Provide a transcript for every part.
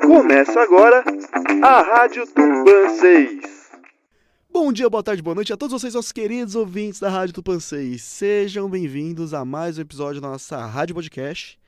Começa agora a Rádio Tupã 6. Bom dia, boa tarde, boa noite a todos vocês, nossos queridos ouvintes da Rádio Tupã 6. Sejam bem-vindos a mais um episódio da nossa Rádio Podcast.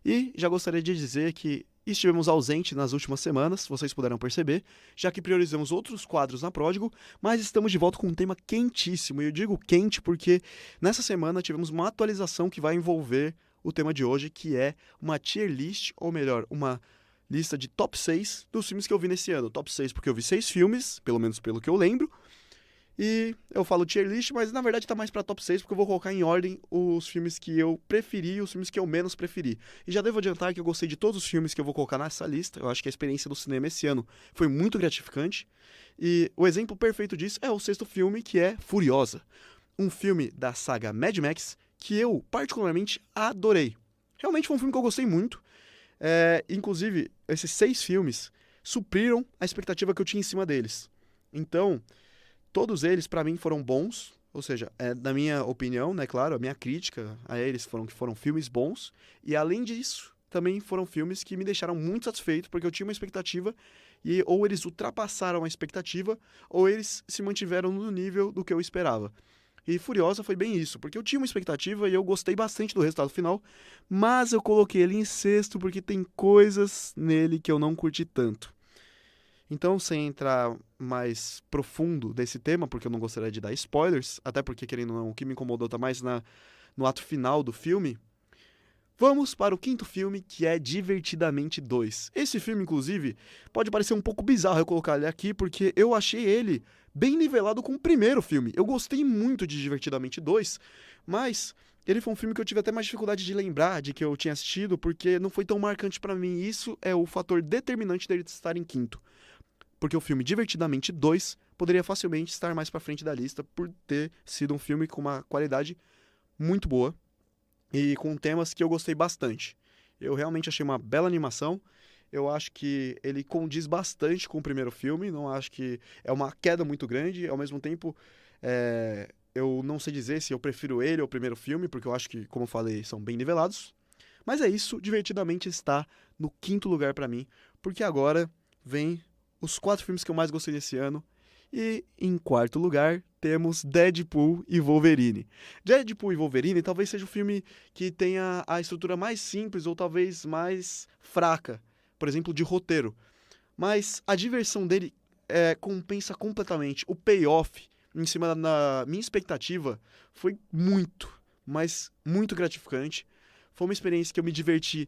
E já gostaria de dizer que estivemos ausentes nas últimas semanas, vocês puderam perceber, já que priorizamos outros quadros na Pródigo, mas estamos de volta com um tema quentíssimo. E eu digo quente porque nessa semana tivemos uma atualização que vai envolver o tema de hoje, que é uma tier list, ou melhor, uma lista de top 6 dos filmes que eu vi nesse ano. Top 6 porque eu vi 6 filmes, pelo menos pelo que eu lembro. E eu falo tier list, mas na verdade tá mais pra top 6, porque eu vou colocar em ordem os filmes que eu preferi e os filmes que eu menos preferi. E já devo adiantar que eu gostei de todos os filmes que eu vou colocar nessa lista. Eu acho que a experiência do cinema esse ano foi muito gratificante. E o exemplo perfeito disso é o sexto filme, que é Furiosa. Um filme da saga Mad Max que eu particularmente adorei. Realmente foi um filme que eu gostei muito. Inclusive, esses 6 filmes supriram a expectativa que eu tinha em cima deles. Então, todos eles, pra mim, foram bons. Ou seja, na minha opinião, né, claro, a minha crítica a eles foram filmes bons. E, além disso, também foram filmes que me deixaram muito satisfeito, porque eu tinha uma expectativa e ou eles ultrapassaram a expectativa, ou eles se mantiveram no nível do que eu esperava. E Furiosa foi bem isso, porque eu tinha uma expectativa e eu gostei bastante do resultado final, mas eu coloquei ele em sexto porque tem coisas nele que eu não curti tanto. Então, sem entrar mais profundo desse tema, porque eu não gostaria de dar spoilers, até porque, querendo ou não, o que me incomodou tá mais no ato final do filme, vamos para o quinto filme, que é Divertidamente 2. Esse filme, inclusive, pode parecer um pouco bizarro eu colocar ele aqui, porque eu achei ele bem nivelado com o primeiro filme. Eu gostei muito de Divertidamente 2, mas ele foi um filme que eu tive até mais dificuldade de lembrar de que eu tinha assistido, porque não foi tão marcante pra mim. E isso é o fator determinante dele estar em quinto. Porque o filme Divertidamente 2 poderia facilmente estar mais pra frente da lista, por ter sido um filme com uma qualidade muito boa e com temas que eu gostei bastante. Eu realmente achei uma bela animação. Eu acho que ele condiz bastante com o primeiro filme. Não acho que é uma queda muito grande. Ao mesmo tempo, eu não sei dizer se eu prefiro ele ou o primeiro filme, porque eu acho que, como eu falei, são bem nivelados. Mas é isso, Divertidamente está no quinto lugar pra mim, porque agora vem os 4 filmes que eu mais gostei desse ano. E em quarto lugar, temos Deadpool e Wolverine. Deadpool e Wolverine talvez seja o filme que tenha a estrutura mais simples ou talvez mais fraca, por exemplo, de roteiro. Mas a diversão dele compensa completamente. O payoff em cima da minha expectativa foi muito, mas muito gratificante. Foi uma experiência que eu me diverti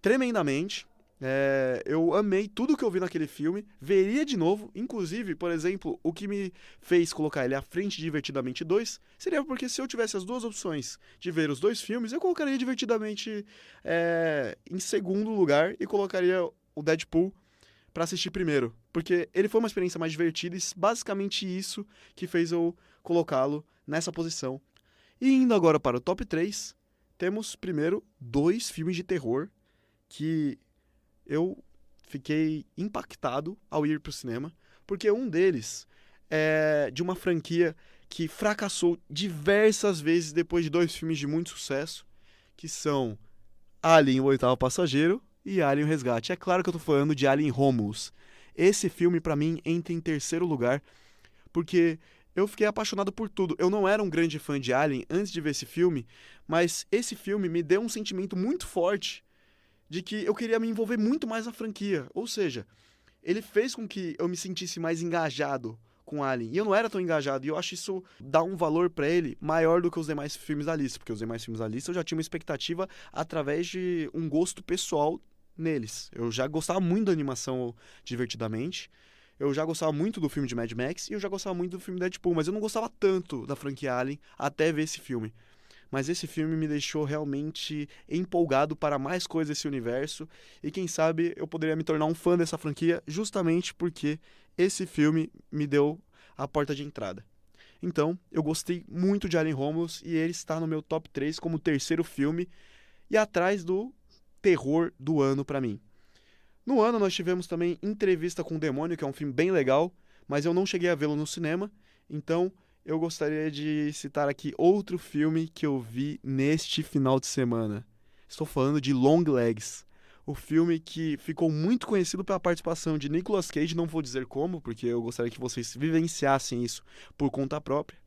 tremendamente. Eu amei tudo que eu vi naquele filme, veria de novo. Inclusive, por exemplo, o que me fez colocar ele à frente de Divertidamente 2 seria porque se eu tivesse as duas opções de ver os 2 filmes, eu colocaria Divertidamente em segundo lugar e colocaria o Deadpool pra assistir primeiro, porque ele foi uma experiência mais divertida e basicamente isso que fez eu colocá-lo nessa posição. E indo agora para o top 3, temos primeiro 2 filmes de terror que eu fiquei impactado ao ir pro cinema, porque um deles é de uma franquia que fracassou diversas vezes depois de 2 filmes de muito sucesso, que são Alien, o Oitavo Passageiro e Alien, o Resgate. É claro que eu tô falando de Alien Romulus. Esse filme, pra mim, entra em terceiro lugar, porque eu fiquei apaixonado por tudo. Eu não era um grande fã de Alien antes de ver esse filme, mas esse filme me deu um sentimento muito forte de que eu queria me envolver muito mais na franquia. Ou seja, ele fez com que eu me sentisse mais engajado com Alien. E eu não era tão engajado. E eu acho isso dá um valor pra ele maior do que os demais filmes da lista. Porque os demais filmes da lista eu já tinha uma expectativa através de um gosto pessoal neles. Eu já gostava muito da animação Divertidamente. Eu já gostava muito do filme de Mad Max. E eu já gostava muito do filme Deadpool. Mas eu não gostava tanto da franquia Alien até ver esse filme. Mas esse filme me deixou realmente empolgado para mais coisas desse universo. E quem sabe eu poderia me tornar um fã dessa franquia justamente porque esse filme me deu a porta de entrada. Então, eu gostei muito de Alien Romulus e ele está no meu top 3 como terceiro filme e atrás do terror do ano para mim. No ano nós tivemos também Entrevista com o Demônio, que é um filme bem legal, mas eu não cheguei a vê-lo no cinema, então eu gostaria de citar aqui outro filme que eu vi neste final de semana. Estou falando de Long Legs. o filme que ficou muito conhecido pela participação de Nicolas Cage, não vou dizer como, porque eu gostaria que vocês vivenciassem isso por conta própria,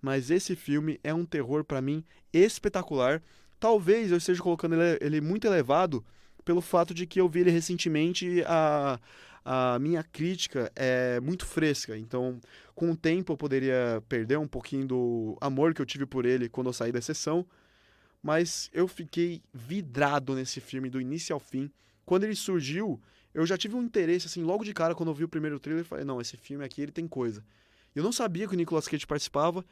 mas esse filme é um terror, pra mim, espetacular. Talvez eu esteja colocando ele muito elevado pelo fato de que eu vi ele recentemente e a minha crítica é muito fresca. Então, com o tempo eu poderia perder um pouquinho do amor que eu tive por ele quando eu saí da sessão, mas eu fiquei vidrado nesse filme do início ao fim. Quando ele surgiu, eu já tive um interesse, assim, logo de cara, quando eu vi o primeiro trailer, eu falei, não, esse filme aqui, ele tem coisa. Eu não sabia que o Nicolas Cage participava,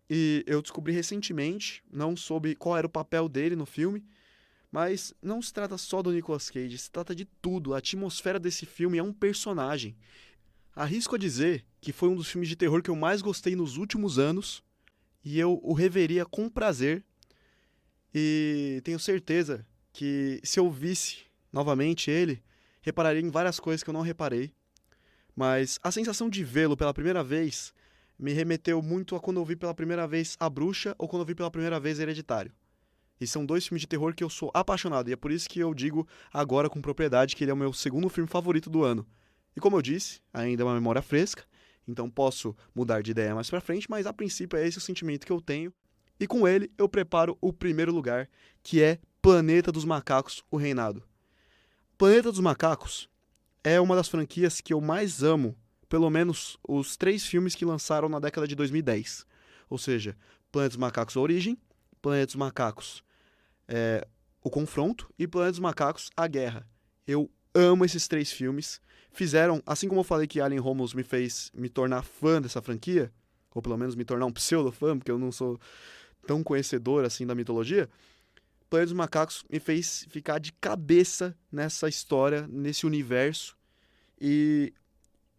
e eu descobri recentemente, não soube qual era o papel dele no filme, mas não se trata só do Nicolas Cage, se trata de tudo. A atmosfera desse filme é um personagem. Arrisco a dizer que foi um dos filmes de terror que eu mais gostei nos últimos anos, e eu o reveria com prazer, e tenho certeza que se eu visse novamente ele, repararia em várias coisas que eu não reparei. Mas a sensação de vê-lo pela primeira vez me remeteu muito a quando eu vi pela primeira vez A Bruxa ou quando eu vi pela primeira vez Hereditário. E são dois filmes de terror que eu sou apaixonado, e é por isso que eu digo agora com propriedade que ele é o meu segundo filme favorito do ano. E como eu disse, ainda é uma memória fresca, então posso mudar de ideia mais pra frente, mas a princípio é esse o sentimento que eu tenho. E com ele eu preparo o primeiro lugar, que é Planeta dos Macacos, O Reinado. Planeta dos Macacos é uma das franquias que eu mais amo, pelo menos os 3 filmes que lançaram na década de 2010. Ou seja, Planeta dos Macacos A Origem, Planeta dos Macacos O Confronto e Planeta dos Macacos A Guerra. Eu amo esses 3 filmes. Fizeram, assim como eu falei que Alien Romulus me fez me tornar fã dessa franquia, ou pelo menos me tornar um pseudo-fã, porque eu não sou tão conhecedor assim da mitologia, Planeta dos Macacos me fez ficar de cabeça nessa história, nesse universo, e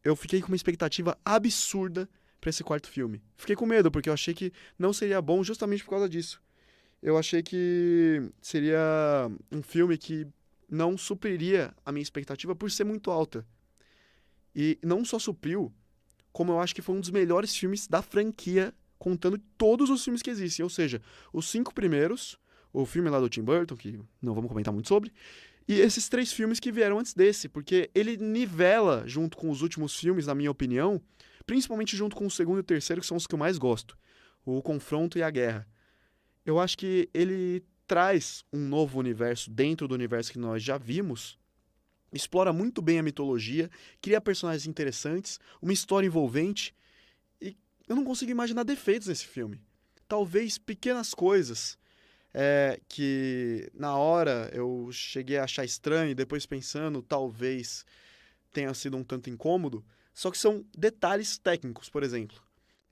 eu fiquei com uma expectativa absurda para esse quarto filme. Fiquei com medo, porque eu achei que não seria bom justamente por causa disso. Eu achei que seria um filme que não supriria a minha expectativa por ser muito alta. E não só supriu, como eu acho que foi um dos melhores filmes da franquia, contando todos os filmes que existem. Ou seja, os 5 primeiros, o filme lá do Tim Burton, que não vamos comentar muito sobre, e esses 3 filmes que vieram antes desse, porque ele nivela, junto com os últimos filmes, na minha opinião, principalmente junto com o segundo e o terceiro, que são os que eu mais gosto, o Confronto e a Guerra. Eu acho que ele traz um novo universo dentro do universo que nós já vimos, explora muito bem a mitologia, cria personagens interessantes, uma história envolvente, e eu não consigo imaginar defeitos nesse filme. Talvez pequenas coisas que na hora eu cheguei a achar estranho, e depois pensando, talvez tenha sido um tanto incômodo, só que são detalhes técnicos. Por exemplo,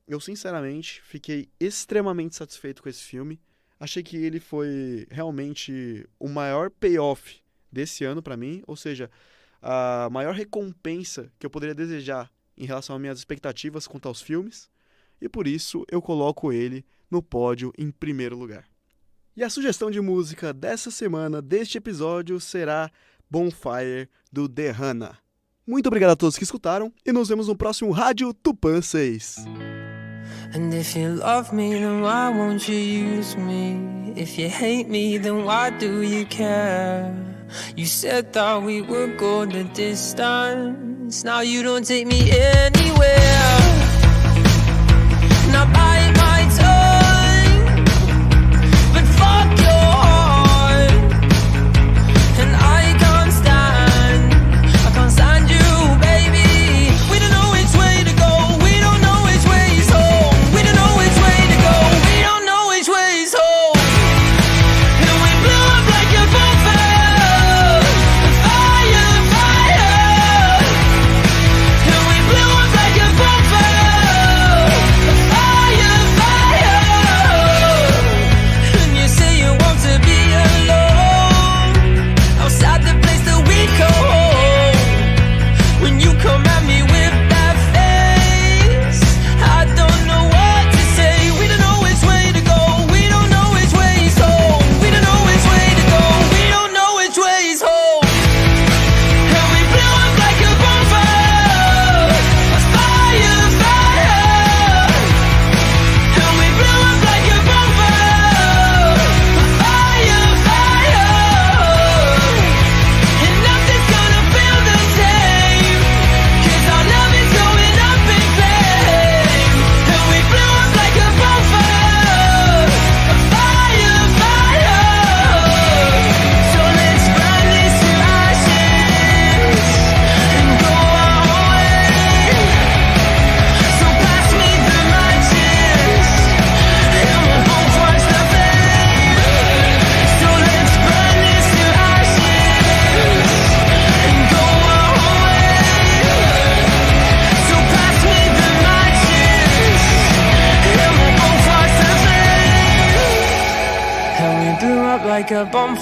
eu sinceramente fiquei extremamente satisfeito com esse filme. Achei que ele foi realmente o maior payoff desse ano pra mim, ou seja, a maior recompensa que eu poderia desejar em relação às minhas expectativas quanto aos filmes, e por isso eu coloco ele no pódio em primeiro lugar. E a sugestão de música dessa semana, deste episódio, será Bonfire, do The Hannah. Muito obrigado a todos que escutaram, e nos vemos no próximo Rádio Tupã 6. And if you love me, then why won't you use me? If you hate me, then why do you care? You said that we would go the distance. Now you don't take me anywhere. Now bite my tongue, but fuck your heart. And I can't stand you, baby. We don't know which way to go. We don't know which way is home. We don't know which way to go. We don't know which way is home. And we blew up like a bonfire. Fire, fire. And we blew up like a bonfire.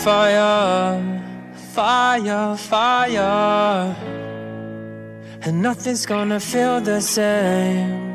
fire, fire, fire. And nothing's gonna feel the same